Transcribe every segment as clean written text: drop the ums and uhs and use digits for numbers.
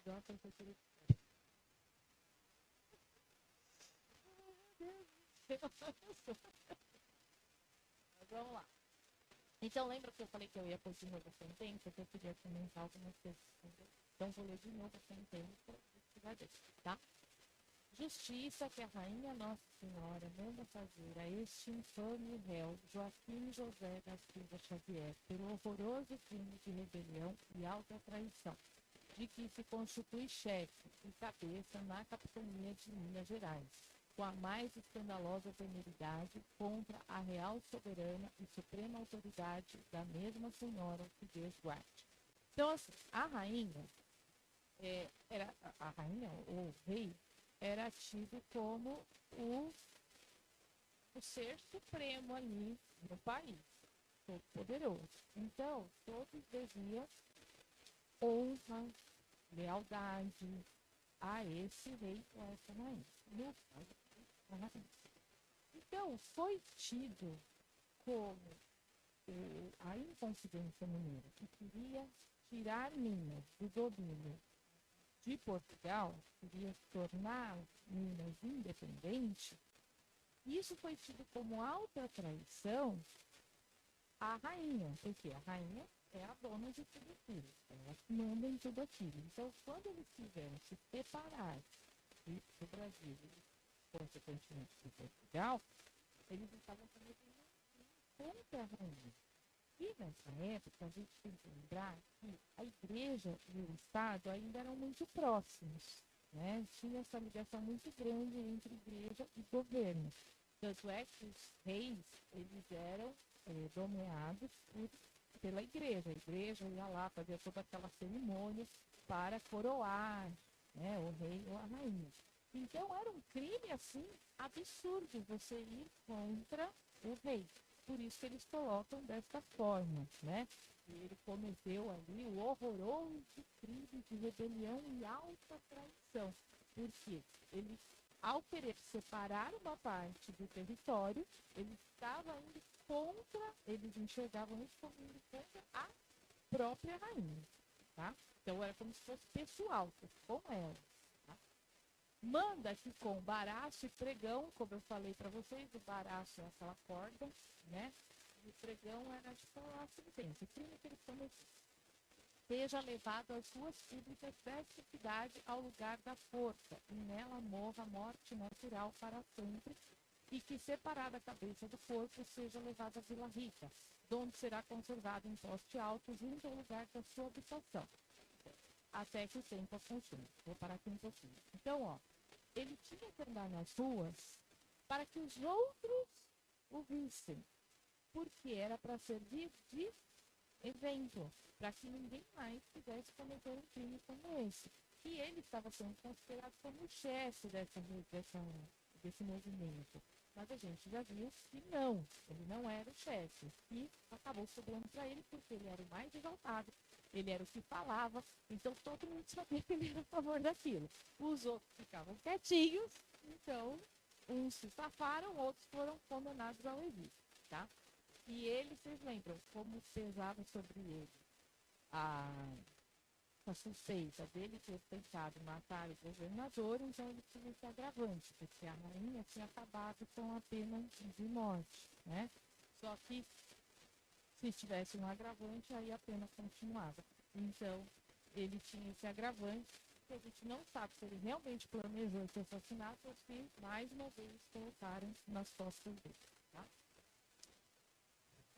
deu uma temperatura. Mas vamos lá. Então, lembra que eu falei que eu ia pôr de novo a sentença? Que eu queria comentar algumas coisas. Então, vou ler de novo a sentença, tá? Justiça que a rainha Nossa Senhora manda fazer a este infame réu, Joaquim José da Silva Xavier, pelo horroroso crime de rebelião e alta traição, de que se constitui chefe e cabeça na capitania de Minas Gerais, com a mais escandalosa temeridade contra a real soberana e suprema autoridade da mesma senhora que Deus guarde. Então, assim, a rainha, era a rainha, ou o rei, era tido como o ser supremo ali no país, todo poderoso. Então, todos deviam honra, lealdade a esse rei ou a essa rainha. No caso, a rainha. Então, foi tido como a Inconfidência Mineira, que queria tirar Minas do domínio de Portugal, queria tornar Minas independente, isso foi tido como alta traição à rainha, porque a rainha é a dona de tudo aquilo, ela manda em tudo aquilo. Então, quando eles quiseram se separar do Brasil e, consequentemente, de Portugal, eles estavam cometendo contra a rainha. E nessa época, a gente tem que lembrar que a igreja e o Estado ainda eram muito próximos, né? Tinha essa ligação muito grande entre igreja e governo. Tanto é que os reis, eles eram nomeados pela igreja. A igreja ia lá, fazia toda aquela cerimônia para coroar, né, o rei ou a rainha. Então, era um crime, assim, absurdo você ir contra o rei. Por isso que eles colocam desta forma, né? E ele cometeu ali o horroroso crime de rebelião e alta traição. Porque ele, ao querer separar uma parte do território, ele estava indo contra, eles enxergavam isso como indo contra a própria rainha, tá? Então era como se fosse pessoal, com ela. Tá? Manda que com baraço e pregão, como eu falei para vocês, o baraço é aquela corda, né? E o pregão era tipo a sentença, o crime que eles cometiam. Seja levado às ruas públicas desta cidade ao lugar da força, e nela morra a morte natural para sempre, e que, separada a cabeça do corpo, seja levado à Vila Rica, onde será conservado em poste alto junto ao lugar da sua habitação, até que o tempo funcione. Vou parar aqui um pouquinho. Então, ó, ele tinha que andar nas ruas para que os outros o vissem, porque era para servir de exemplo, para que ninguém mais pudesse cometer um crime como esse. E ele estava sendo considerado como o chefe desse movimento. Mas a gente já viu que não, ele não era o chefe. E acabou sobrando para ele porque ele era o mais exaltado, ele era o que falava, então todo mundo sabia que ele era a favor daquilo. Os outros ficavam quietinhos, então uns se safaram, outros foram condenados ao exílio, tá? E ele, vocês lembram, como pesava sobre ele a suspeita dele ter tentado matar o governador, então ele tinha esse agravante, porque a rainha tinha acabado com a pena de morte, né? Só que se tivesse um agravante, aí a pena continuava. Então, ele tinha esse agravante, que a gente não sabe se ele realmente planejou esse assassinato ou se, mais uma vez, colocaram nas costas dele, tá?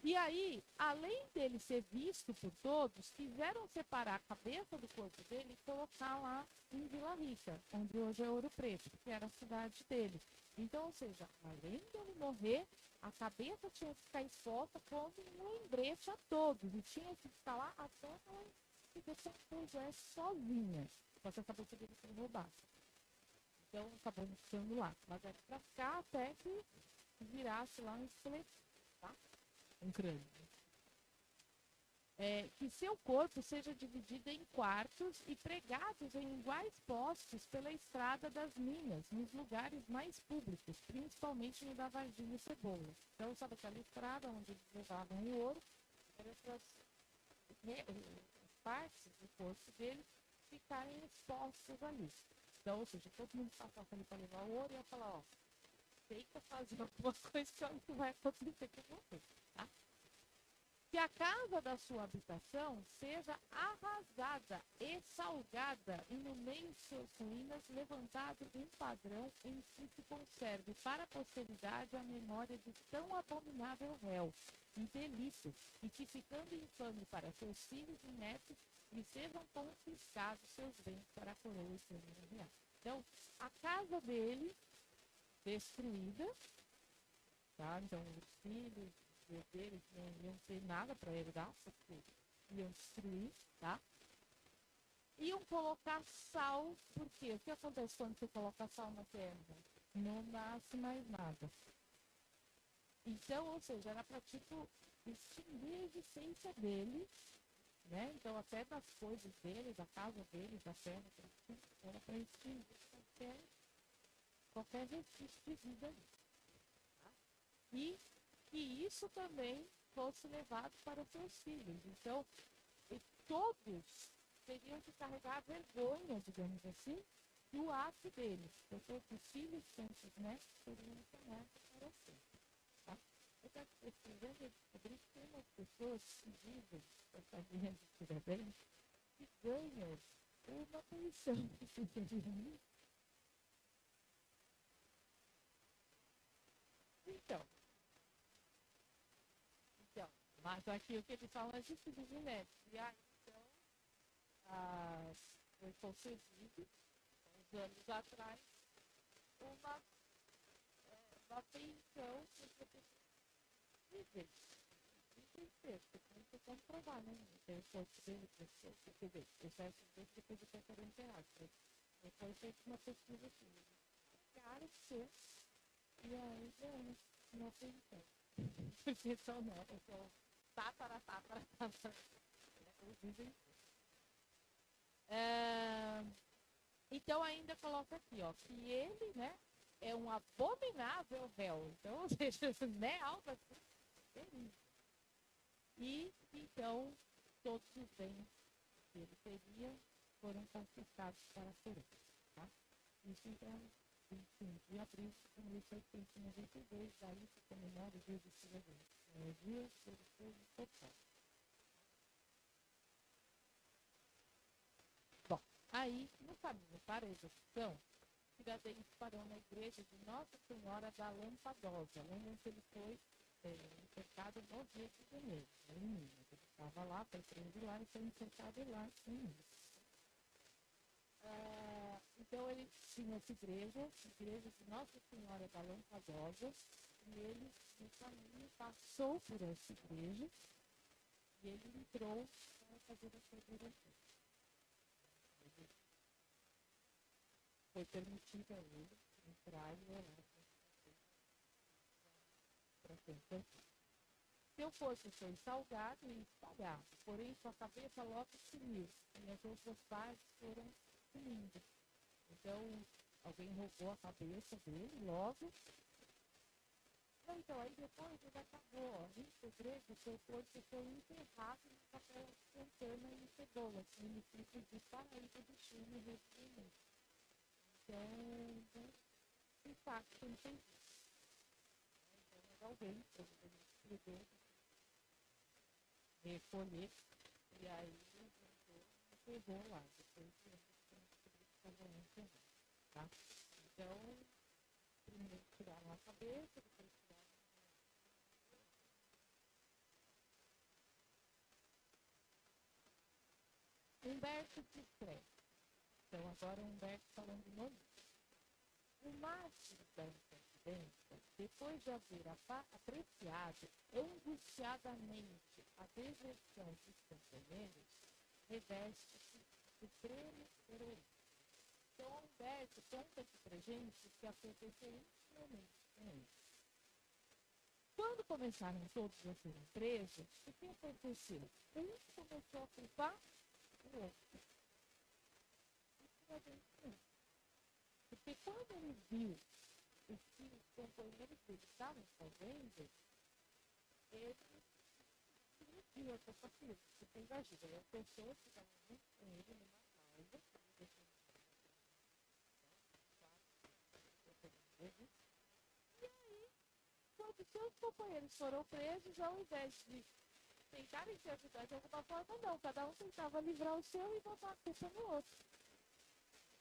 E aí, além dele ser visto por todos, quiseram separar a cabeça do corpo dele e colocar lá em Vila Rica, onde hoje é Ouro Preto, que era a cidade dele. Então, ou seja, além dele morrer, a cabeça tinha que ficar exposta como um lembrete a todos. E tinha que ficar lá até ela se decompusesse sozinha. Só que a cabeça dele foi roubada. Então, acabou ficando lá. Mas era pra ficar até que virasse lá um esqueleto, tá? Um crânio. Que seu corpo seja dividido em quartos e pregados em iguais postes pela estrada das minas, nos lugares mais públicos, principalmente no da Varginha e Cebola. Então, sabe aquela estrada onde eles levavam o ouro? Eram essas partes do corpo dele ficarem expostos ali. Então, ou seja, todo mundo passasse ali para levar o ouro e ia falar, ó, tenta fazer alguma coisa que olha o que vai acontecer com você, tá? Que a casa da sua habitação seja arrasada e salgada, e no meio de suas ruínas levantado um padrão em que se conserve para a posteridade a memória de tão abominável réu, infeliz, e que ficando infame para seus filhos e netos, lhe sejam confiscados seus bens para a coroa e família real. Então, a casa dele, destruída, tá? Então, os filhos deles não iam ter nada para herdar, porque iam destruir, tá? Iam colocar sal, porque o que acontece quando você coloca sal na terra? Não nasce mais nada. Então, ou seja, era para, tipo, extinguir a existência deles, né? Então, até das coisas deles, da casa deles, da terra, era para extinguir qualquer resquício de vida ali. Tá? E que isso também fosse levado para seus filhos. Então, todos teriam que carregar a vergonha, digamos assim, do ato deles. Então, todos os filhos, tanto os netos, teriam que carregar para sempre. Tá? Eu estava pesquisando e descobri que tem umas pessoas que vivem essa linha de Tiradentes que ganham uma pensão. Você sabia disso? Então, mas aqui o que eles falam é de filhos e netos. E aí, então, foi concedido, uns anos atrás, uma, uma pensão que você tem que viver. Você tem que comprovar, né? Tem o corpo dele, quer dizer, excesso dele depois de R$ 40. Mas foi feita uma pesquisa assim, cara de ser, e aí ganhamos uma pensão. Porque são netos, são tatara. Eles dizem. Então ainda coloca aqui, ó, que ele, né, é um abominável réu. Então, ou seja, né, algo assim, terrível. E então todos os bens que ele teria foram confiscados para a coroa. Tá? Isso então, 25 de abril de 1892, daí se comemora o dia do cidadão. É o dia do povo total. Bom, aí, no caminho para a execução, Tiradentes parou na igreja de Nossa Senhora da Lampadosa, onde ele foi encercado no Rio de Janeiro, em Minas. Ele estava lá, foi preso lá e foi encercado lá em Minas. Então ele tinha essa igreja de Nossa Senhora da Lampadosa, e ele, no caminho, passou por essa igreja e ele entrou para fazer a sua oração. Foi permitido a ele entrar e orar para sempre. Seu corpo foi salgado e espalhado, porém sua cabeça logo sumiu e as outras partes foram sumindo. Então, alguém roubou a cabeça dele logo. Então, aí depois ele acabou, ó, em segredo, seu corpo foi enterrado no papel de Santana e Cebola, significa de paraíso do Chile, Rio de Janeiro. Então, de fato, ele fez isso. Então, alguém, provavelmente, escreveu, recolher, e aí enterrou lá, depois que ele enterrou, tá? Então, primeiro tiraram a cabeça, depois tiraram. Humberto se escreve. Então, agora Humberto falando no livro. O mártir da inconfidência, depois de haver apreciado angustiadamente a deserção dos companheiros, reveste-se de supremo heroísmo. Então, Humberto conta aqui pra gente o que aconteceu intimamente com ele. Quando começaram todos a serem presos, o que aconteceu? Um começou a culpar o outro. Porque quando ele viu o que os companheiros dele estavam fazendo, ele viu essa partida. Porque imagina, as pessoas que estavam junto com ele numa sala, Quando seus companheiros foram presos, ao invés de tentarem se ajudar de alguma forma, não. Cada um tentava livrar o seu e botar a culpa no outro.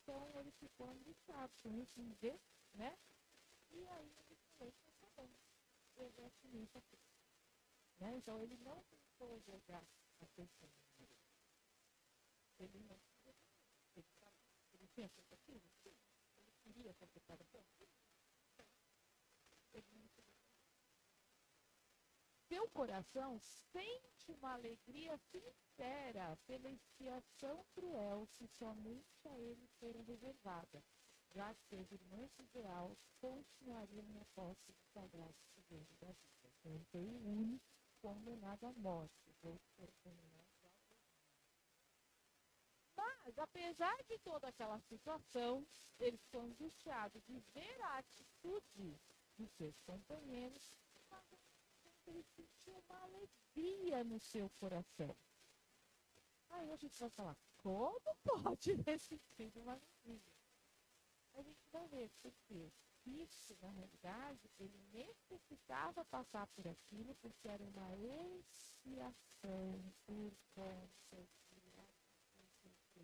Então ele ficou angustiado com isso, né? E aí ele falou, tá bom, eu vou assumir isso aqui. Né? Então ele não tentou jogar a questão nele. Ele não ele, sabe, ele tinha feito aquilo? Sim. Ele queria fazer para bom? Ele não queria. Seu coração sente uma alegria sincera pela expiação cruel que somente a ele fora reservada, já que seus irmãos ideal continuariam na posse do sagrado tesouro da vida. Então, ele foi o único condenado à morte. Os outros foram condenados ao deserto. Mas, apesar de toda aquela situação, ele ficou angustiado de ver a atitude dos seus companheiros, mas ele sentiu uma alegria no seu coração. Aí a gente vai falar, como pode ter sentido uma alegria? A gente vai ver porque isso, na realidade, ele necessitava passar por aquilo porque era uma expiação por conta de atitude.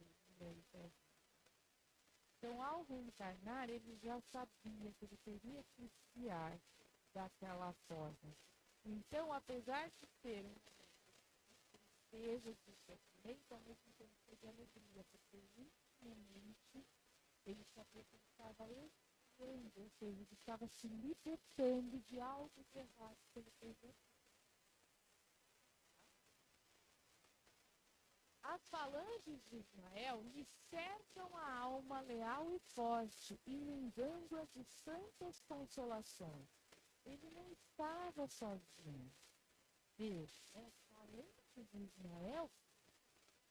Então, ao reencarnar, ele já sabia que ele teria que expiar daquela forma. Então, apesar de ter tristeza de sofrimento, ao mesmo tempo teve alegria, porque intimamente ele sabia que ele estava expiando, ou seja, ele estava se libertando de algo errado que ele fez. As falanges de Ismael lhe cercam a alma leal e forte, inundando-a de santas consolações. Ele não estava sozinho. Deus, as falanges de Ismael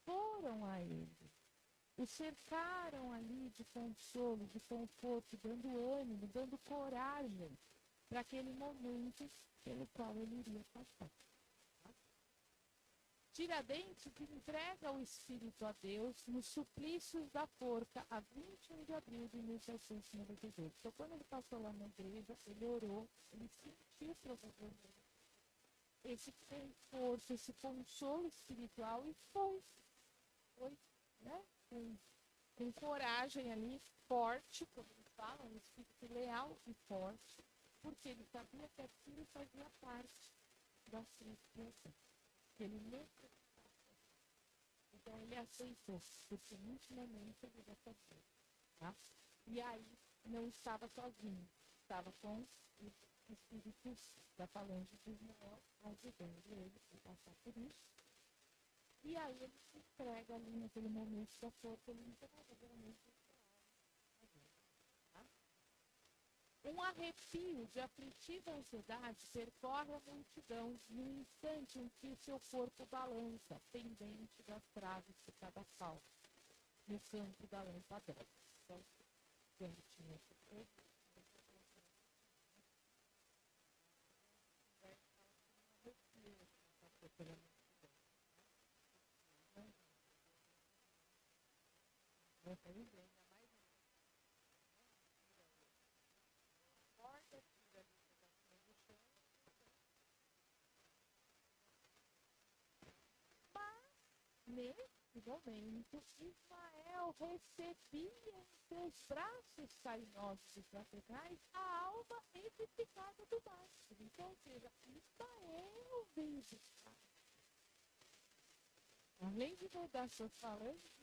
foram a ele. O cercaram ali de consolo, de conforto, dando ânimo, dando coragem para aquele momento pelo qual ele iria passar. Tiradentes entrega o espírito a Deus nos suplícios da forca a 21 de abril de 1792. Então, quando ele passou lá na igreja, ele orou, ele sentiu provavelmente esse conforto, esse consolo espiritual e foi, né? Com coragem ali, forte, como eles falam, um espírito leal e forte, porque ele sabia que aquilo fazia parte da sua expiação. Ele necessitava. Então ele aceitou, porque intimamente ele já sabia. Tá? E aí não estava sozinho, estava com os espíritos da falange de Ismael ajudando ele a passar por isso. E aí ele se entrega ali naquele momento da força, ele entrega realmente. Um arrepio de aflitiva ansiedade percorre a multidão no instante em que seu corpo balança, pendente das traves de cada pau, no campo da lâmpada. Então, quando tinha esse corpo, nesse momento, Ismael recebia em seus braços carinhosos e fraternais a alma edificada do mártir. Então, ou seja, Ismael veio buscar. Além de mudar suas falanges,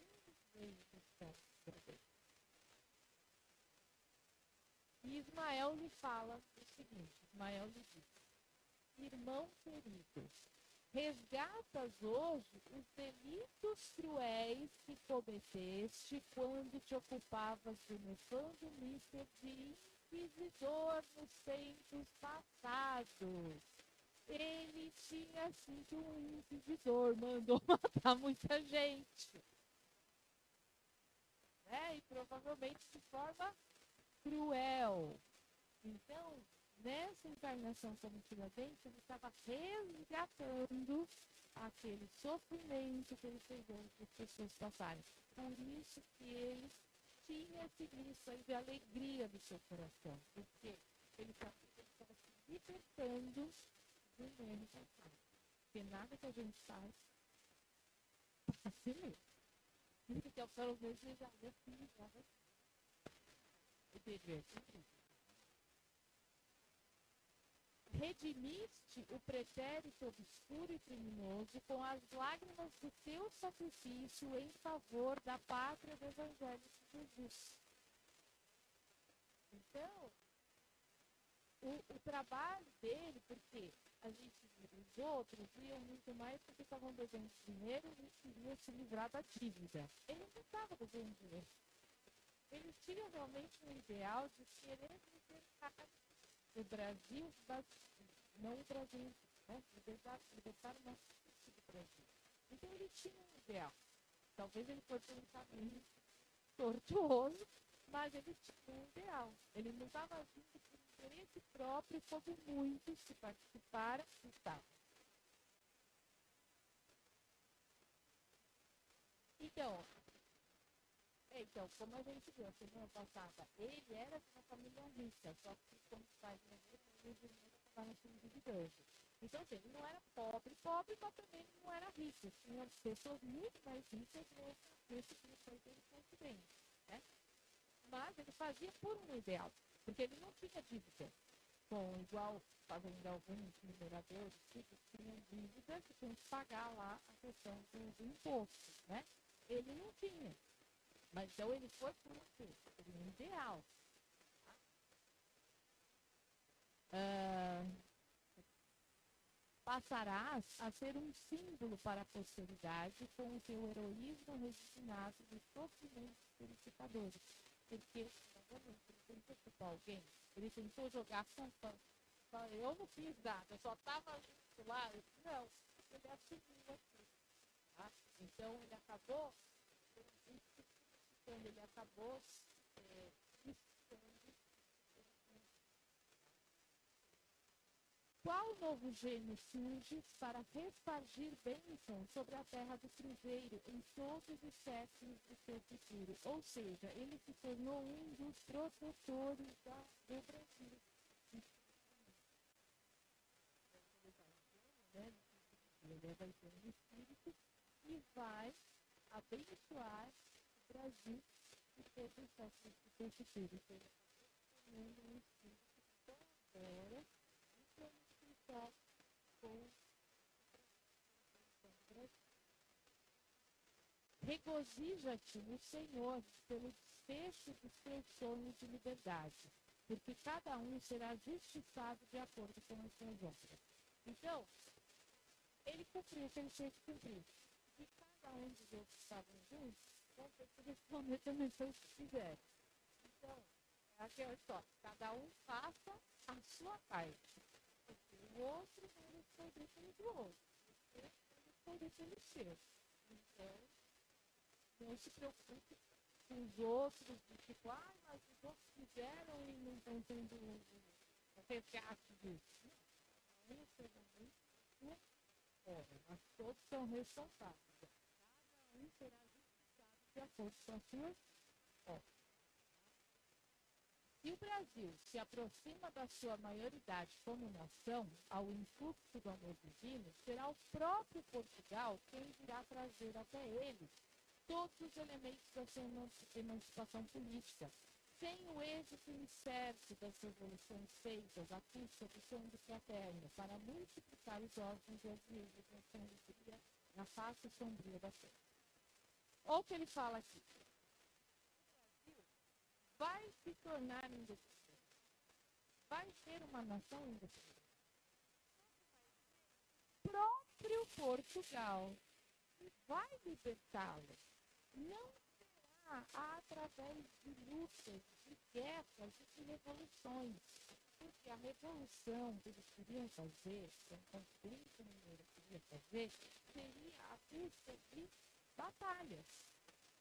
veio buscar. E Ismael lhe fala o seguinte, Ismael lhe diz, irmão querido, resgatas hoje os delitos cruéis que cometeste quando te ocupavas do nefando míster de inquisidor nos tempos passados. Ele tinha sido um inquisidor, mandou matar muita gente. Né? E provavelmente de forma cruel. Então, nessa encarnação como Tiradentes, ele estava resgatando aquele sofrimento que ele fez as pessoas passarem. Por isso que ele tinha esse grito aí de alegria do seu coração, porque ele sabia que ele estava se libertando do erro passado. Porque nada que a gente faz passa assim mesmo. Então, pelo menos, ele já havia se livrado assim. Entendeu? Redimiste o pretérito obscuro e criminoso com as lágrimas do teu sacrifício em favor da pátria do Evangelho de Jesus. Então, o trabalho dele, porque a gente, os outros iam muito mais porque estavam devendo dinheiro e queriam se livrar da dívida. Ele não estava devendo dinheiro. Ele tinha realmente um ideal de querer libertar o Brasil, não o Brasil, né? Libertar o nosso do Brasil. Então ele tinha um ideal. Talvez ele fosse um caminho tortuoso, mas ele tinha um ideal. Ele não estava agindo por interesse próprio, como muitos que participaram estavam. Então, como a gente viu semana passada, ele era de uma família rica, só que como os pais morreram, os irmãos acabaram se endividando. Então, assim, ele não era pobre, mas também não era rico. Tinha pessoas muito mais ricas nesse grupo aí que ele conhece, né? Mas ele fazia por um ideal, porque ele não tinha dívida. Igual fazendo alguns mineradores, tinham dívidas que tinham que pagar lá a questão do imposto, né? Ele não tinha. Mas então ele foi por um ideal. Passarás a ser um símbolo para a posteridade com o teu heroísmo resignado dos sofrimentos purificadores. Porque, novamente, ele tentou culpar alguém, ele tentou jogar culpa. Eu não fiz nada, eu só estava lá. Não, ele assumiu aqui. Tá? Então ele acabou, qual novo gênio surge para repargir bênçãos sobre a terra do cruzeiro em todos os séculos do seu futuro? Ou seja, ele se tornou um dos protetores do Brasil. Ele vai ter um espírito e vai abençoar o Brasil e todos os séculos do seu futuro. Então, ele está tornando um espírito que agora com regozija-te no Senhor pelo desfecho dos teus sonhos de liberdade, porque cada um será justiçado de acordo com as suas obras. Então, ele cumpriu o que ele tinha que cumprir. E cada um dos outros que estavam juntos vão ter que responder também pelo que fizeram. Então, é aquela história, cada um faça a sua parte. O outro vai responder pelo outro. Você vai responder pelo seu. Então, não se preocupe com os outros, tipo, mas os outros fizeram e não estão tendo o resgate disso. Não, mas todos são responsáveis. Cada um será justiçado de acordo com as suas obras. Se o Brasil se aproxima da sua maioridade como nação, ao influxo do amor divino, será o próprio Portugal quem irá trazer até ele todos os elementos da sua emancipação política, sem o êxito incerto das revoluções feitas à custa do sangue fraterno, para multiplicar os órgãos e as viúvas na face sombria da terra. Olha o que ele fala aqui. Vai se tornar independente. Vai ser uma nação independente. O próprio Portugal vai libertá-lo. Não será através de lutas, de guerras e de revoluções. Porque a revolução que eles queriam fazer, que a Conferência Mineira queria fazer, seria a custa de batalhas.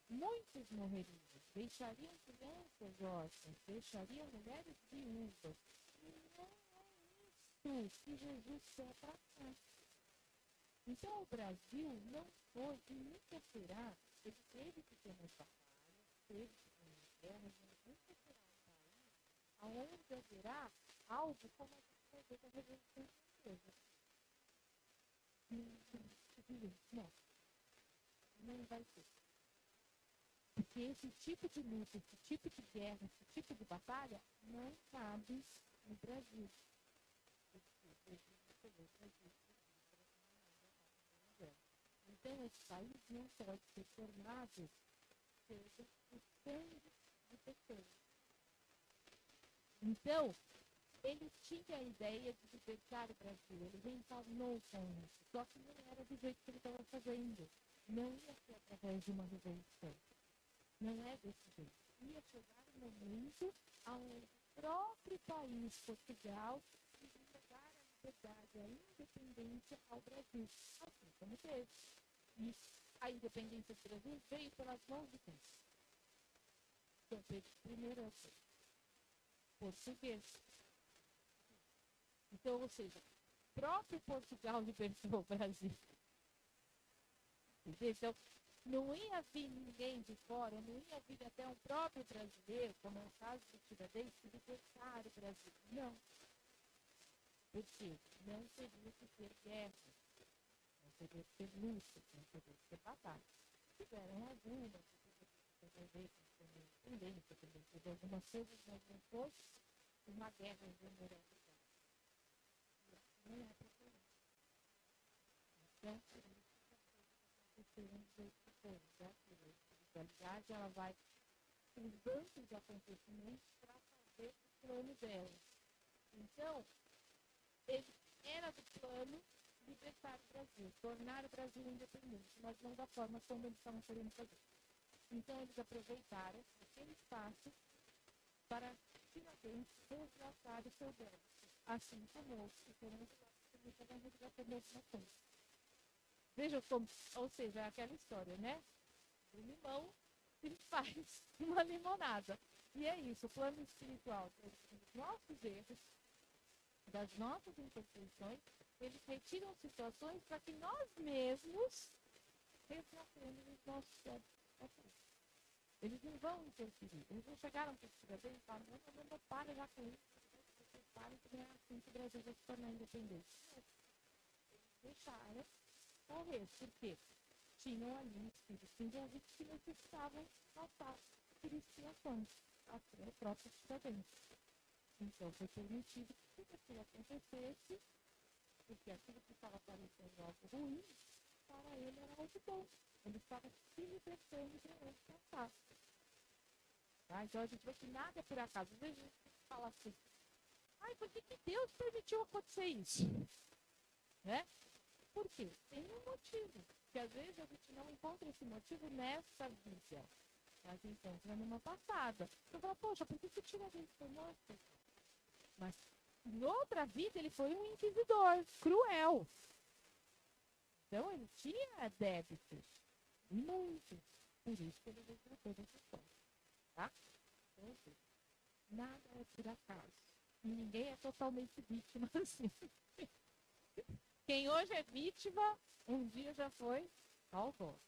Muitos morreriam, deixariam crianças órfãs, deixariam mulheres viúvas. E não é isso que Jesus quer para nós. Então, o Brasil não foi e nunca será, ele teve pequenas batalhas, teve pequenas guerras, mas nunca será um país onde haverá algo como a gente vai ver da Revolução Francesa. Não, não vai ser. Porque esse tipo de luta, esse tipo de guerra, esse tipo de batalha não cabe no Brasil. Então, esse país não pode ser formado por sangue de pessoas. Então, ele tinha a ideia de libertar o Brasil, ele reencarnou com isso, só que não era do jeito que ele estava fazendo. Não ia ser através de uma revolução. Não é desse jeito. Ia chegar um momento onde o próprio país, Portugal, iria dar a liberdade, a independência ao Brasil. Assim como teve. E a independência do Brasil veio pelas mãos de quem? Dom Pedro I, português. Então, ou seja, o próprio Portugal libertou o Brasil. Entendeu? Então, não ia vir ninguém de fora, não ia vir até um próprio brasileiro, como é o caso do Tiradentes, libertar o Brasil. Não. Porque não teria que ter guerra, não teria que ter luta, não teria que ter batalha. Tiveram algumas, também teve algumas coisas, mas não foi uma guerra generalizada. Não é para ser. Então, a espiritualidade ela vai usando os acontecimentos para fazer o plano dela. Então, ele era do plano libertar o Brasil, tornar o Brasil independente, mas não da forma como eles estavam querendo fazer. Então, eles aproveitaram aquele espaço para finalmente resgatar o seu débito, assim como outros que foram resgatando alguma coisa. Veja como, ou seja, é aquela história, né? Do limão se faz uma limonada. E é isso, o plano espiritual, dos nossos erros, das nossas imperfeições, eles retiram situações para que nós mesmos resgatemos os nossos débitos. Eles não vão interferir, eles não chegaram para o cidadão e falaram, não, para já com isso, vocês parem que não é assim que o Brasil vai se tornar independente. Eles deixaram correr, por quê? Tinham ali espíritos envolvidos que necessitavam passar por expiações, até o próprio cidadão. Então foi permitido que tudo aquilo acontecesse, porque aquilo que estava parecendo algo ruim, para ele era algo bom. Ele estava se libertando para ele passar. Tá? Então a gente vê que nada é por acaso. Às vezes a gente fala assim, por que Deus permitiu acontecer isso? Né? Por quê? Tem um motivo. Que às vezes a gente não encontra esse motivo nessa vida. A gente entra numa passada. Você fala, poxa, por que o Tiradentes foi morto? Mas em outra vida ele foi um inquisidor, cruel. Então ele tinha débitos. Muitos. Por isso que ele resgatou dessa forma. Tá? Então, nada é por acaso. E ninguém é totalmente vítima assim. Quem hoje é vítima, um dia já foi salvo.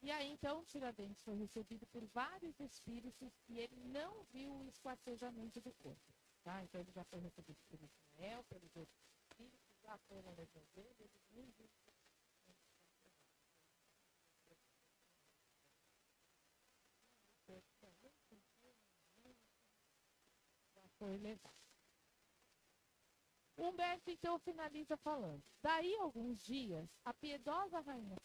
E aí, então, Tiradentes foi recebido por vários espíritos e ele não viu o esquartejamento do corpo. Tá? Então, ele já foi recebido por Ismael, pelos outros espíritos, já foi na legião dele, ele nem viu. Já foi levado. Humberto, então, finaliza falando. Daí, alguns dias, a piedosa rainha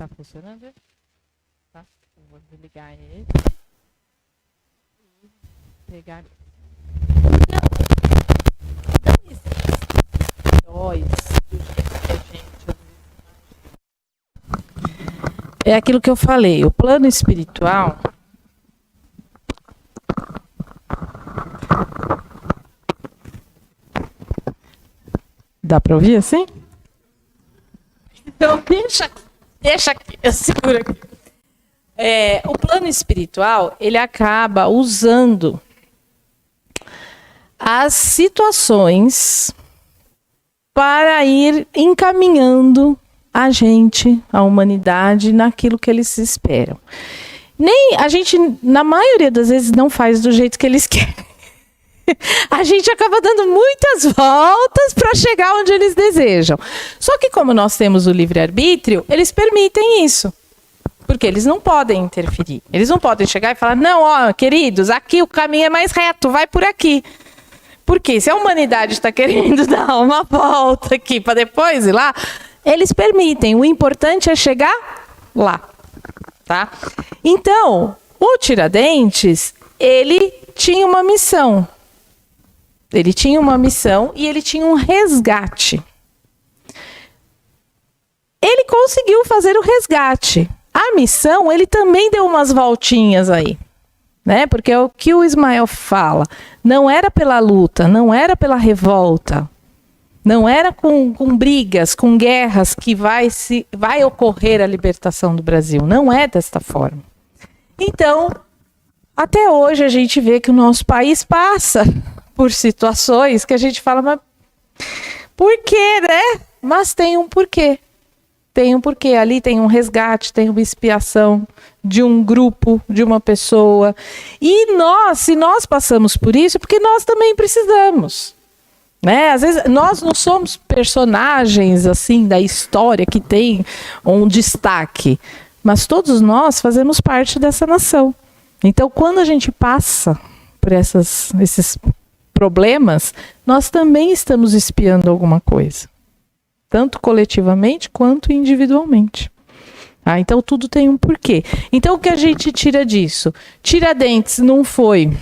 Tá funcionando? Tá. Eu vou desligar ele. Pegar. Não existe heróis do jeito que a gente. É aquilo que eu falei, o plano espiritual. Dá para ouvir assim? Então deixa aqui, eu seguro aqui. O plano espiritual, ele acaba usando as situações para ir encaminhando a gente, a humanidade, naquilo que eles esperam. Nem a gente, na maioria das vezes, não faz do jeito que eles querem. A gente acaba dando muitas voltas para chegar onde eles desejam. Só que como nós temos o livre-arbítrio, eles permitem isso. Porque eles não podem interferir. Eles não podem chegar e falar, não, ó, queridos, aqui o caminho é mais reto, vai por aqui. Porque se a humanidade está querendo dar uma volta aqui para depois ir lá, eles permitem. O importante é chegar lá. Tá? Então, o Tiradentes, ele tinha uma missão. Ele tinha uma missão e ele tinha um resgate. Ele conseguiu fazer o resgate. A missão, ele também deu umas voltinhas aí. Né? Porque é o que o Ismael fala. Não era pela luta, não era pela revolta. Não era com brigas, com guerras que vai ocorrer a libertação do Brasil. Não é desta forma. Então, até hoje a gente vê que o nosso país passa por situações que a gente fala, mas por quê, né? Mas tem um porquê. Tem um porquê. Ali tem um resgate, tem uma expiação de um grupo, de uma pessoa. E nós, se nós passamos por isso, é porque nós também precisamos. Né? Às vezes nós não somos personagens assim da história que tem um destaque, mas todos nós fazemos parte dessa nação. Então, quando a gente passa por esses problemas, nós também estamos espiando alguma coisa, tanto coletivamente quanto individualmente. Então, tudo tem um porquê. Então, o que a gente tira disso? Tiradentes não foi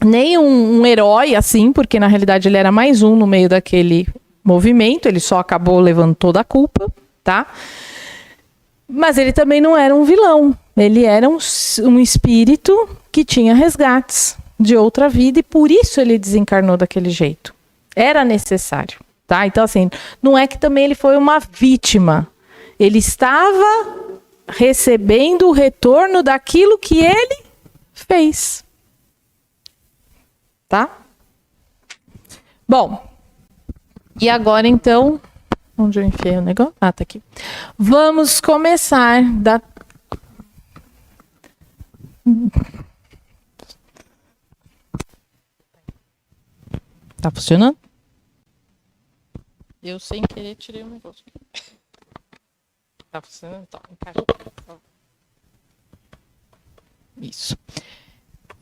nem um herói, assim, porque na realidade ele era mais um no meio daquele movimento, ele só acabou levando toda a culpa, tá? Mas ele também não era um vilão, ele era um espírito que tinha resgates de outra vida e por isso ele desencarnou daquele jeito. Era necessário, tá? Então, assim, não é que também ele foi uma vítima, ele estava recebendo o retorno daquilo que ele fez. Tá? Bom, e agora então, onde eu enfiei o negócio? Ah, tá aqui. Vamos começar da... Tá funcionando? Eu sem querer tirei o negócio aqui. Tá funcionando? Tá, encaixa. Isso.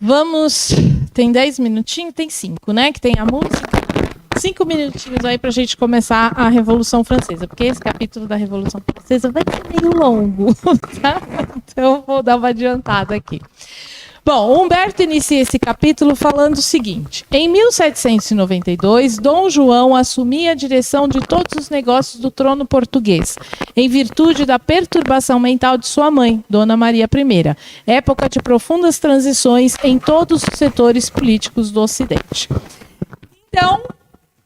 Vamos, tem 10 minutinhos? Tem 5, né? Que tem a música. 5 minutinhos aí pra gente começar a Revolução Francesa, porque esse capítulo da Revolução Francesa vai ser meio longo, tá? Então eu vou dar uma adiantada aqui. Bom, Humberto inicia esse capítulo falando o seguinte: em 1792, Dom João assumia a direção de todos os negócios do trono português, em virtude da perturbação mental de sua mãe, Dona Maria I, época de profundas transições em todos os setores políticos do Ocidente. Então,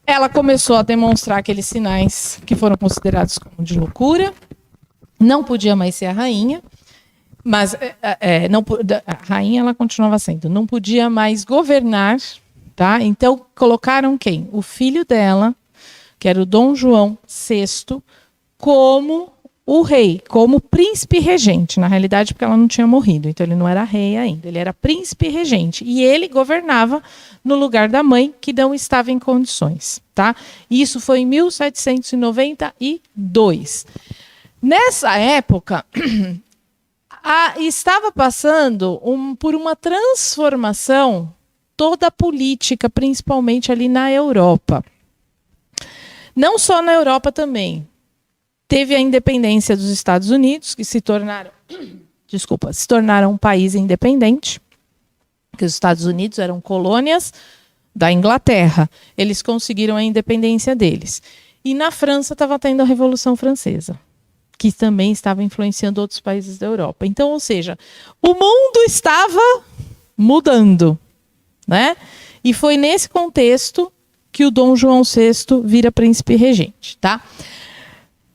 ela começou a demonstrar aqueles sinais que foram considerados como de loucura, não podia mais ser a rainha, mas a rainha ela continuava sendo, não podia mais governar, tá? Então colocaram quem? O filho dela, que era o Dom João VI, como o rei, como príncipe regente, na realidade porque ela não tinha morrido, então ele não era rei ainda, ele era príncipe regente, e ele governava no lugar da mãe, que não estava em condições, tá? Isso foi em 1792. Nessa época... estava passando por uma transformação toda a política, principalmente ali na Europa. Não só na Europa também. teve a independência dos Estados Unidos, que se tornaram um país independente, que os Estados Unidos eram colônias da Inglaterra. Eles conseguiram a independência deles. E na França estava tendo a Revolução Francesa, que também estava influenciando outros países da Europa. Então, ou seja, o mundo estava mudando, né? E foi nesse contexto que o Dom João VI vira príncipe regente, tá?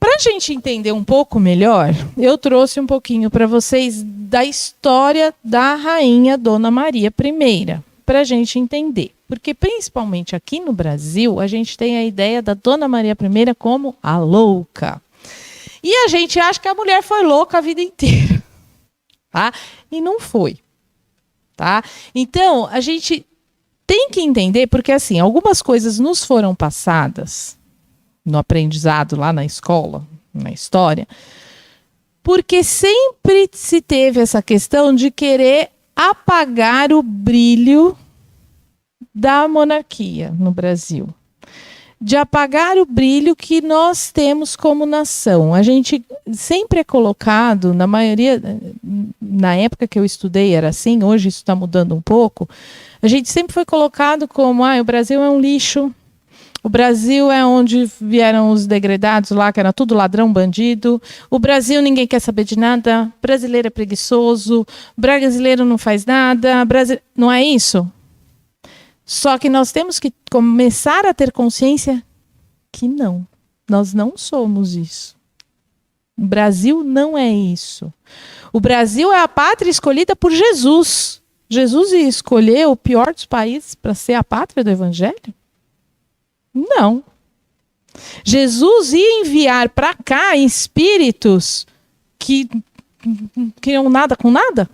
Para a gente entender um pouco melhor, eu trouxe um pouquinho para vocês da história da rainha Dona Maria I, para a gente entender. Porque, principalmente aqui no Brasil, a gente tem a ideia da Dona Maria I como a louca. E a gente acha que a mulher foi louca a vida inteira. Tá? E não foi. Tá? Então, a gente tem que entender, porque assim, algumas coisas nos foram passadas no aprendizado lá na escola, na história, porque sempre se teve essa questão de querer apagar o brilho da monarquia no Brasil. De apagar o brilho que nós temos como nação. A gente sempre é colocado, na maioria, na época que eu estudei era assim, hoje isso está mudando um pouco, a gente sempre foi colocado como, o Brasil é um lixo, o Brasil é onde vieram os degredados lá, que era tudo ladrão, bandido, o Brasil ninguém quer saber de nada, brasileiro é preguiçoso, brasileiro não faz nada, não é isso? Só que nós temos que começar a ter consciência que não, nós não somos isso. O Brasil não é isso. O Brasil é a pátria escolhida por Jesus. Jesus ia escolher o pior dos países para ser a pátria do Evangelho? Não. Jesus ia enviar para cá espíritos que não queriam nada com nada?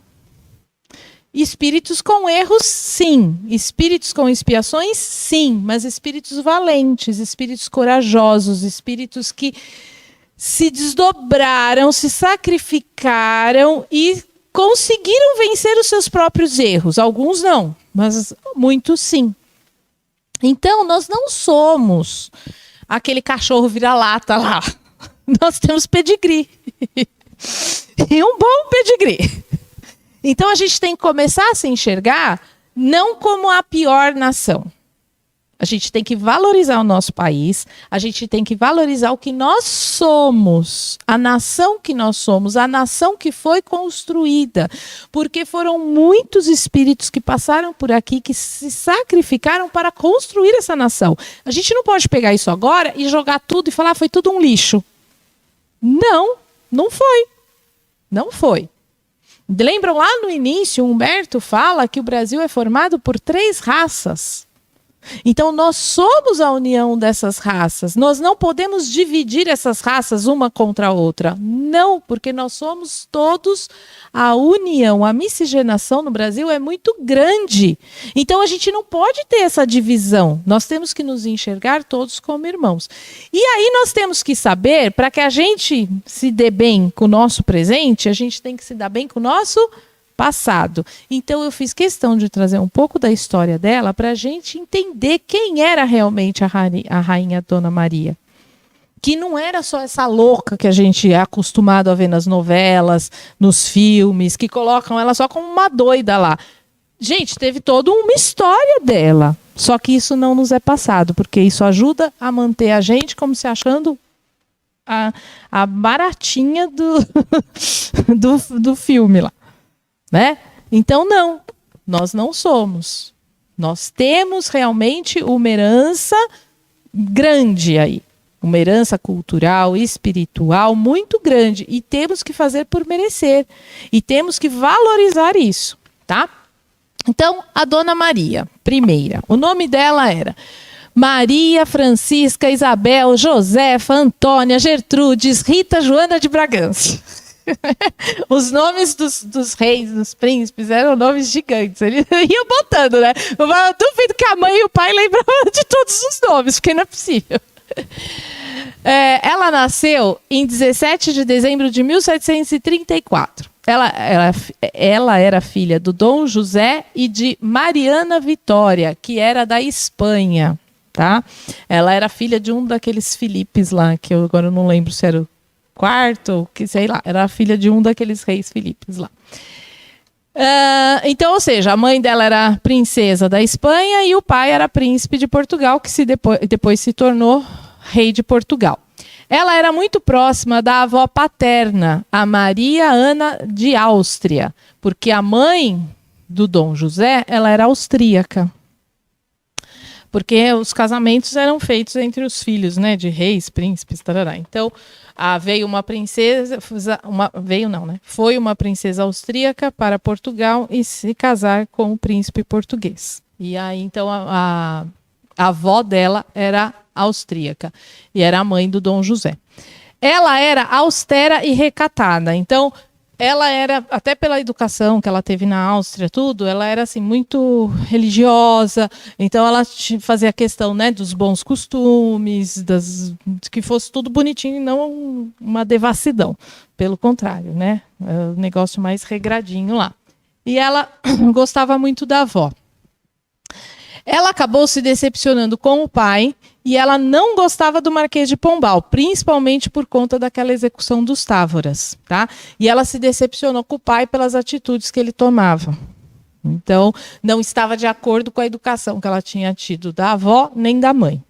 Espíritos com erros, sim. Espíritos com expiações, sim. Mas espíritos valentes, espíritos corajosos, espíritos que se desdobraram, se sacrificaram e conseguiram vencer os seus próprios erros. Alguns não, mas muitos sim. Então, nós não somos aquele cachorro vira-lata lá. Nós temos pedigree. E um bom pedigree. Então, a gente tem que começar a se enxergar não como a pior nação. A gente tem que valorizar o nosso país, a gente tem que valorizar o que nós somos, a nação que nós somos, a nação que foi construída. Porque foram muitos espíritos que passaram por aqui, que se sacrificaram para construir essa nação. A gente não pode pegar isso agora e jogar tudo e falar foi tudo um lixo. Não, não foi. Não foi. Lembram lá no início, Humberto fala que o Brasil é formado por 3 raças. Então, nós somos a união dessas raças. Nós não podemos dividir essas raças uma contra a outra. Não, porque nós somos todos a união. A miscigenação no Brasil é muito grande. Então, a gente não pode ter essa divisão. Nós temos que nos enxergar todos como irmãos. E aí, nós temos que saber, para que a gente se dê bem com o nosso presente, a gente tem que se dar bem com o nosso passado. Então eu fiz questão de trazer um pouco da história dela para a gente entender quem era realmente a rainha Dona Maria. Que não era só essa louca que a gente é acostumado a ver nas novelas, nos filmes, que colocam ela só como uma doida lá. Gente, teve toda uma história dela. Só que isso não nos é passado, porque isso ajuda a manter a gente como se achando a baratinha do filme lá. Né? Então, não, nós não somos. Nós temos realmente uma herança grande aí. Uma herança cultural, espiritual muito grande. E temos que fazer por merecer. E temos que valorizar isso. Tá? Então, a Dona Maria, primeira. O nome dela era Maria Francisca Isabel Josefa Antônia Gertrudes Rita Joana de Bragança. Os nomes dos reis, dos príncipes, eram nomes gigantes. Eles iam botando, né? Eu duvido que a mãe e o pai lembravam de todos os nomes, porque não é possível. Ela nasceu em 17 de dezembro de 1734. Ela era filha do Dom José e de Mariana Vitória, que era da Espanha. Tá? Ela era filha de um daqueles Filipes lá, que eu agora não lembro se era IV, que sei lá, era a filha de um daqueles reis Filipes lá. Então, ou seja, a mãe dela era princesa da Espanha e o pai era príncipe de Portugal, que depois se tornou rei de Portugal. Ela era muito próxima da avó paterna, a Maria Ana de Áustria, porque a mãe do Dom José, ela era austríaca. Porque os casamentos eram feitos entre os filhos, né, de reis, príncipes, tarará. Então, veio uma princesa, foi uma princesa austríaca para Portugal e se casar com o príncipe português. E aí, então, a avó dela era austríaca e era a mãe do Dom José. Ela era austera e recatada. Então, ela era, até pela educação que ela teve na Áustria, tudo, ela era assim muito religiosa, então ela fazia questão, né, dos bons costumes, que fosse tudo bonitinho e não uma devassidão. Pelo contrário, né, o negócio mais regradinho lá. E ela gostava muito da avó. Ela acabou se decepcionando com o pai e ela não gostava do Marquês de Pombal, principalmente por conta daquela execução dos Távoras, tá? E ela se decepcionou com o pai pelas atitudes que ele tomava. Então, não estava de acordo com a educação que ela tinha tido da avó nem da mãe.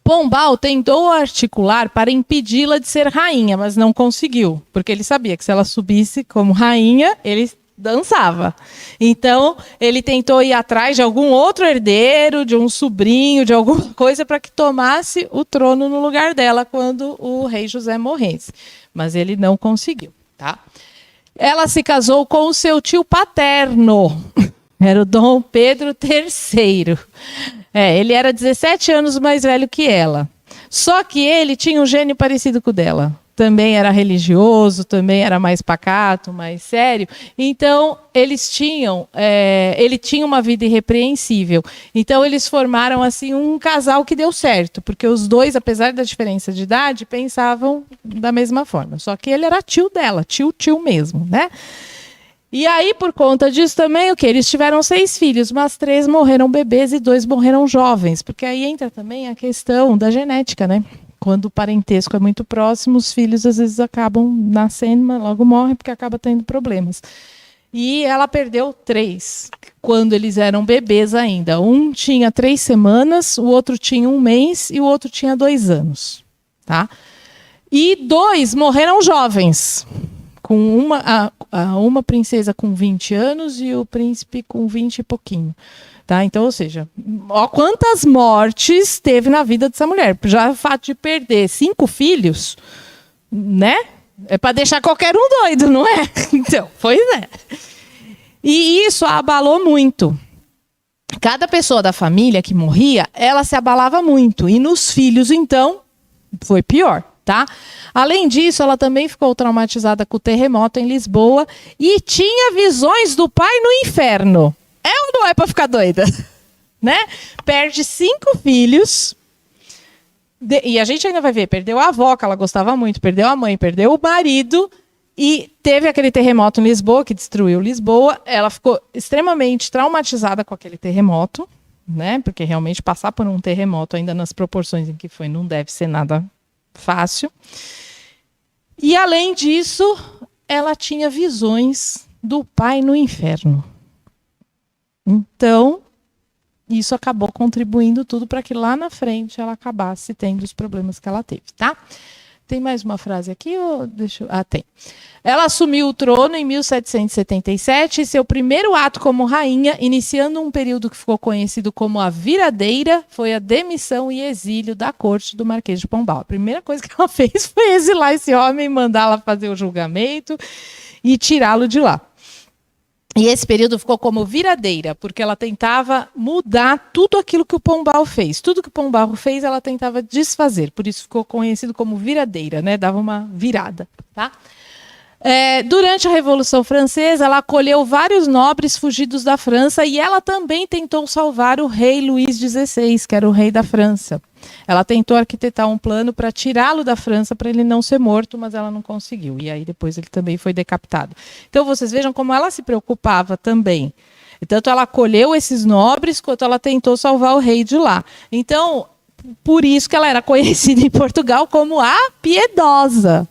Pombal tentou articular para impedi-la de ser rainha, mas não conseguiu, porque ele sabia que se ela subisse como rainha, ele dançava. Então, ele tentou ir atrás de algum outro herdeiro, de um sobrinho, de alguma coisa para que tomasse o trono no lugar dela quando o rei José morresse. Mas ele não conseguiu, tá? Ela se casou com o seu tio paterno. Era o Dom Pedro III. Ele era 17 anos mais velho que ela. Só que ele tinha um gênio parecido com o dela. Também era religioso, também era mais pacato, mais sério. Então, ele tinha uma vida irrepreensível. Então, eles formaram assim um casal que deu certo, porque os dois, apesar da diferença de idade, pensavam da mesma forma. Só que ele era tio dela, tio mesmo, né? E aí, por conta disso também, eles tiveram 6 filhos, mas 3 morreram bebês e 2 morreram jovens, porque aí entra também a questão da genética, né? Quando o parentesco é muito próximo, os filhos às vezes acabam nascendo, mas logo morrem porque acaba tendo problemas. E ela perdeu 3, quando eles eram bebês ainda. Um tinha 3 semanas, o outro tinha 1 mês e o outro tinha 2 anos. Tá? E 2 morreram jovens, com uma princesa com 20 anos e o príncipe com 20 e pouquinho. Tá? Então, ou seja, ó, quantas mortes teve na vida dessa mulher. Já o fato de perder 5 filhos, né? É para deixar qualquer um doido, não é? Então, pois é. E isso a abalou muito. Cada pessoa da família que morria, ela se abalava muito. E nos filhos, então, foi pior. Tá? Além disso, ela também ficou traumatizada com o terremoto em Lisboa e tinha visões do pai no inferno. É ou não é para ficar doida? Né? Perde 5 filhos. E a gente ainda vai ver, perdeu a avó, que ela gostava muito, perdeu a mãe, perdeu o marido. E teve aquele terremoto em Lisboa, que destruiu Lisboa. Ela ficou extremamente traumatizada com aquele terremoto, né? Porque realmente passar por um terremoto, ainda nas proporções em que foi, não deve ser nada fácil. E, além disso, ela tinha visões do pai no inferno. Então, isso acabou contribuindo tudo para que lá na frente ela acabasse tendo os problemas que ela teve, tá? Tem mais uma frase aqui? Ou tem. Ela assumiu o trono em 1777 e seu primeiro ato como rainha, iniciando um período que ficou conhecido como a viradeira, foi a demissão e exílio da corte do Marquês de Pombal. A primeira coisa que ela fez foi exilar esse homem, mandá-la fazer o julgamento e tirá-lo de lá. E esse período ficou como viradeira, porque ela tentava mudar tudo aquilo que o Pombal fez. Tudo que o Pombal fez, ela tentava desfazer. Por isso ficou conhecido como viradeira, né? Dava uma virada, tá? Durante a Revolução Francesa, ela acolheu vários nobres fugidos da França e ela também tentou salvar o rei Luís XVI, que era o rei da França. Ela tentou arquitetar um plano para tirá-lo da França para ele não ser morto, mas ela não conseguiu. E aí depois ele também foi decapitado. Então vocês vejam como ela se preocupava também. Tanto ela acolheu esses nobres, quanto ela tentou salvar o rei de lá. Então, por isso que ela era conhecida em Portugal como a piedosa,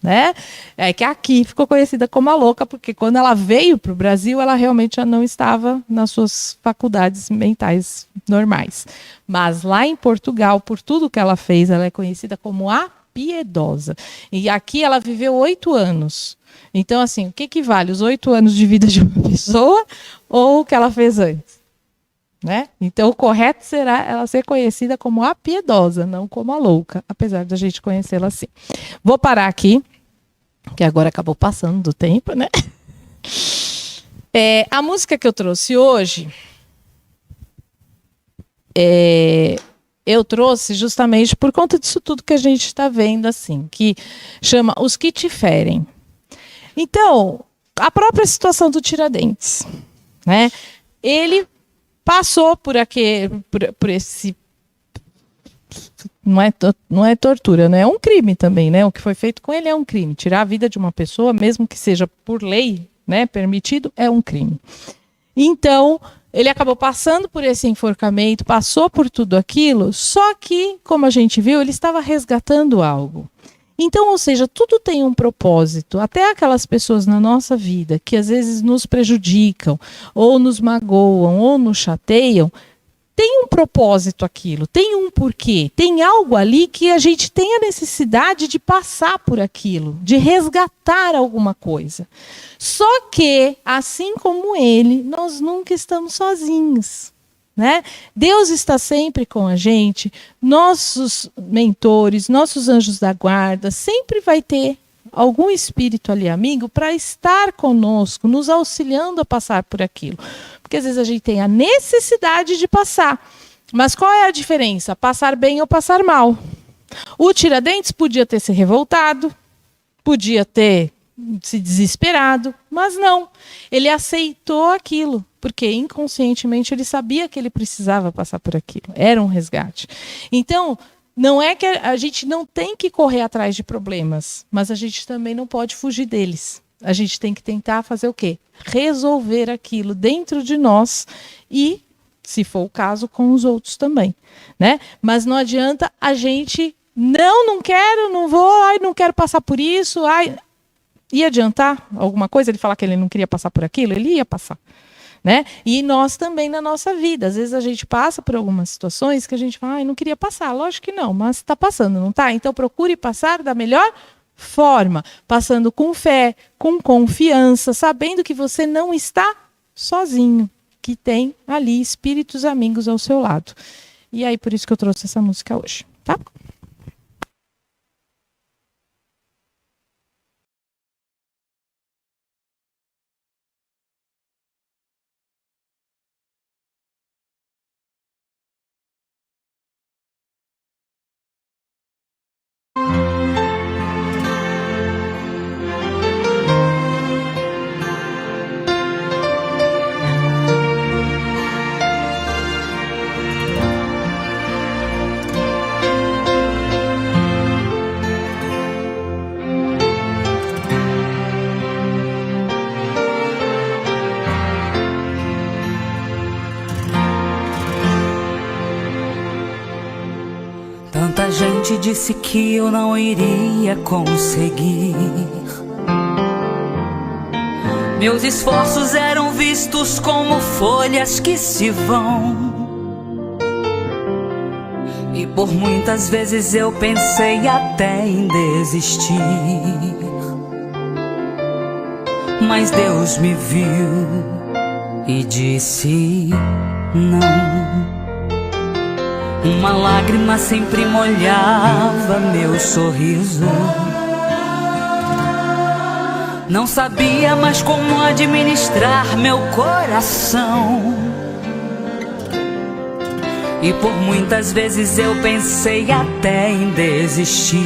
né? É que aqui ficou conhecida como a louca, porque quando ela veio para o Brasil, ela realmente já não estava nas suas faculdades mentais normais. Mas lá em Portugal, por tudo que ela fez, ela é conhecida como a piedosa. E aqui ela viveu 8 anos. Então, assim, o que vale? Os 8 anos de vida de uma pessoa ou o que ela fez antes? Né? Então, o correto será ela ser conhecida como a piedosa, não como a louca, apesar da gente conhecê-la assim. Vou parar aqui, que agora acabou passando do tempo, né? A música que eu trouxe hoje, eu trouxe justamente por conta disso tudo que a gente está vendo, assim, que chama Os Que Te Ferem. Então, a própria situação do Tiradentes, né? Ele passou por esse... Não é tortura, né? É um crime também, né? O que foi feito com ele é um crime. Tirar a vida de uma pessoa, mesmo que seja por lei, né, permitido, é um crime. Então, ele acabou passando por esse enforcamento, passou por tudo aquilo, só que, como a gente viu, ele estava resgatando algo. Então, ou seja, tudo tem um propósito. Até aquelas pessoas na nossa vida que às vezes nos prejudicam, ou nos magoam, ou nos chateiam, tem um propósito aquilo, tem um porquê, tem algo ali que a gente tem a necessidade de passar por aquilo, de resgatar alguma coisa. Só que, assim como ele, nós nunca estamos sozinhos. Né? Deus está sempre com a gente, nossos mentores, nossos anjos da guarda, sempre vai ter algum espírito ali amigo para estar conosco, nos auxiliando a passar por aquilo. Porque às vezes a gente tem a necessidade de passar. Mas qual é a diferença? Passar bem ou passar mal? O Tiradentes podia ter se revoltado, podia ter se desesperado, mas não. Ele aceitou aquilo, porque inconscientemente ele sabia que ele precisava passar por aquilo. Era um resgate. Então, não é que a gente não tem que correr atrás de problemas, mas a gente também não pode fugir deles. A gente tem que tentar fazer o quê? Resolver aquilo dentro de nós e, se for o caso, com os outros também, né? Mas não adianta a gente não quero, não vou, não quero passar por isso, ia adiantar alguma coisa ele falar que ele não queria passar por aquilo? Ele ia passar. Né? E nós também na nossa vida. Às vezes a gente passa por algumas situações que a gente fala, não queria passar. Lógico que não, mas está passando, não está? Então procure passar da melhor forma, passando com fé, com confiança, sabendo que você não está sozinho, que tem ali espíritos amigos ao seu lado. E aí por isso que eu trouxe essa música hoje, tá? Tanta gente disse que eu não iria conseguir. Meus esforços eram vistos como folhas que se vão. E por muitas vezes eu pensei até em desistir. Mas Deus me viu e disse não. Uma lágrima sempre molhava meu sorriso. Não sabia mais como administrar meu coração. E por muitas vezes eu pensei até em desistir.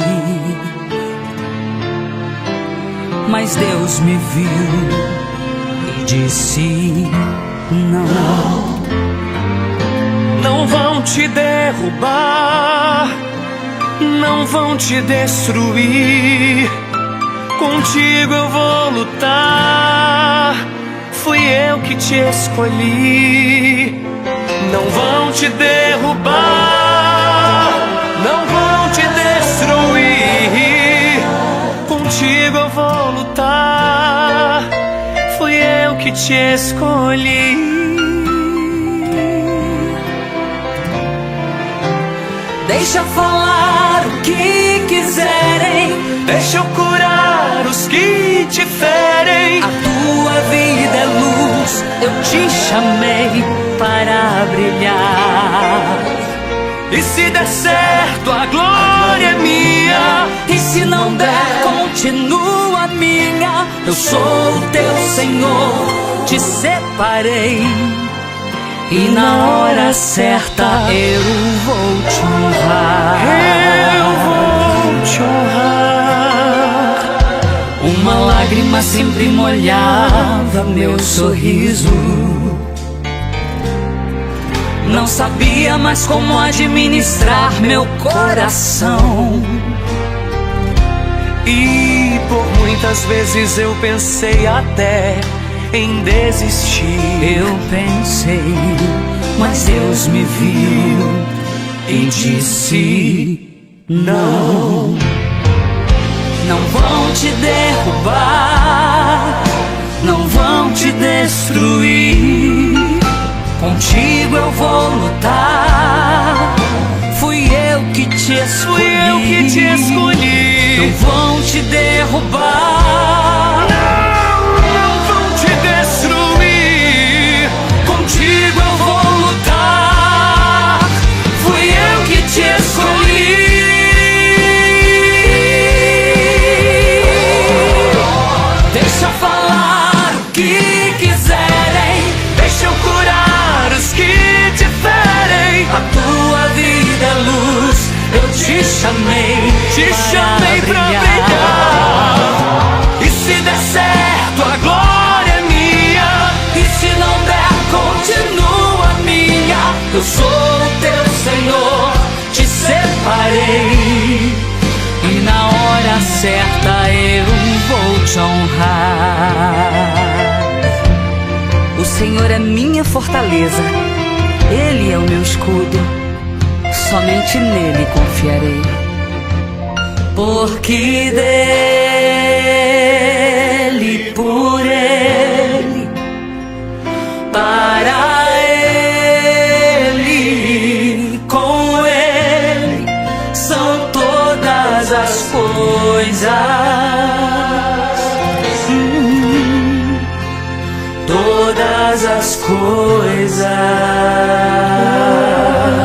Mas Deus me viu e disse não. Não vão te derrubar, não vão te destruir. Contigo eu vou lutar, fui eu que te escolhi. Não vão te derrubar, te escolhi. Deixa falar o que quiserem, Deixa eu curar os que te ferem. a tua vida é luz, eu te chamei para brilhar. E se der certo, a glória é minha. E se não der, continua minha. Eu sou o teu Senhor, te separei. E na hora certa eu vou te honrar. Eu vou te honrar. Uma lágrima sempre molhava meu sorriso. Não sabia mais como administrar meu coração. E por muitas vezes eu pensei até em desistir. Eu pensei, mas Deus me viu e disse: não. Não vão te derrubar, não vão te destruir. Contigo eu vou lutar. Fui eu que te escolhi. Fui eu que te escolhi. Não vão te derrubar, Não vão te destruir. contigo eu vou lutar. Fui eu que te escolhi. Deixa falar o que quiserem, Deixa eu curar os que te ferem. a tua vida é luz, eu te chamei. Te chamei pra brilhar. E se der certo, a glória é minha. E se não der, continua minha. Eu sou o teu Senhor, te separei. E na hora certa eu vou te honrar. O Senhor é minha fortaleza, Ele é o meu escudo. Somente nele confiarei. Porque dele, por ele, para ele, com ele, são todas as coisas. Todas as coisas.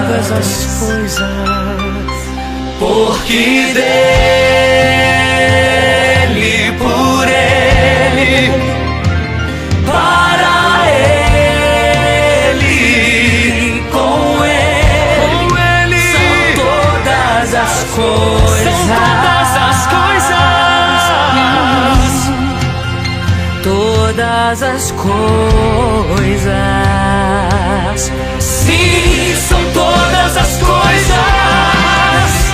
Todas as coisas. Porque dele, por ele, para ele, com ele, são todas as coisas. São todas as coisas. Todas as coisas. Sim, são todas as coisas.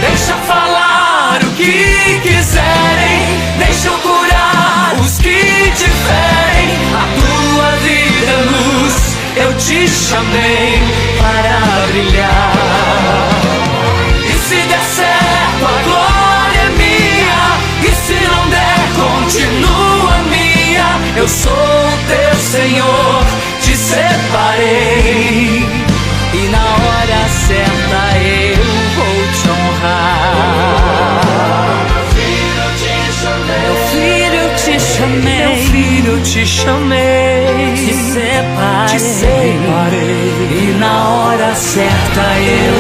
Deixa falar o que quiserem. Deixa eu curar os que te ferem. A tua vida é luz, eu te chamei para brilhar. E se der certo, a glória é minha. E se não der, continua minha. Eu sou o teu Senhor, te separei. E na hora certa eu vou te honrar. Meu filho, eu te chamei. Meu filho, eu te chamei. Te separei. Te separei. E na hora certa eu